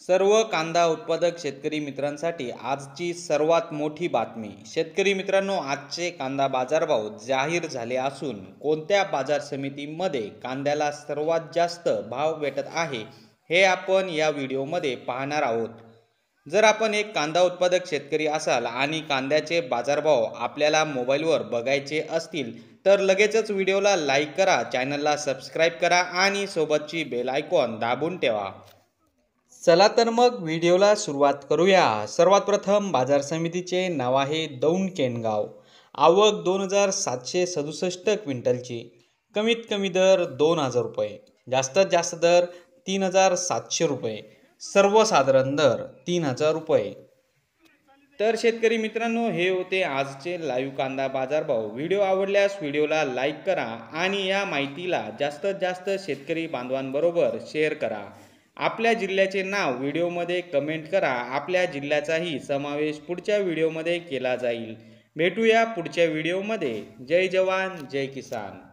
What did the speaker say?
सर्व कांदा उत्पादक शेतकरी मित्रांसाठी आजची सर्वात मोठी बातमी। शेतकरी मित्रांनो, आजचे कांदा बाजारभाव जाहीर झाले असून कोणत्या बाजार समितीमध्ये कांद्याला सर्वात जास्त भाव भेटत आहे हे आपण या व्हिडिओमध्ये पाहणार आहोत। जर आपण एक कांदा उत्पादक शेतकरी असाल आणि कांद्याचे बाजारभाव आपल्याला मोबाईलवर बघायचे असतील तर लगेचच व्हिडिओला लाईक करा, चॅनलला सबस्क्राईब करा आणि सोबतची बेल आयकॉन दाबून ठेवा। चला तर मग व्हिडिओला सुरुवात करूया। सर्वात प्रथम बाजार समितीचे नाव आहे दौंड केनगाव। आवक 2767 क्विंटलची। कमीत कमी दर 2000 रुपये, जास्तीत जास्त दर 3700 रुपये, सर्वसाधारण दर 3000 रुपये। तर शेतकरी मित्रांनो, हे होते आजचे लाईव्ह कांदा बाजारभाव। व्हिडिओ आवडल्यास व्हिडिओला लाईक करा आणि या माहितीला जास्तीत जास्त शेतकरी बांधवांबरोबर शेअर करा। आपल्या जिल्ह्याचे नाव व्हिडिओमध्ये कमेंट करा, आपल्या जिल्ह्याचाही समावेश पुढच्या व्हिडिओमध्ये केला जाईल। भेटूया पुढच्या व्हिडिओमध्ये। जय जवान जय किसान।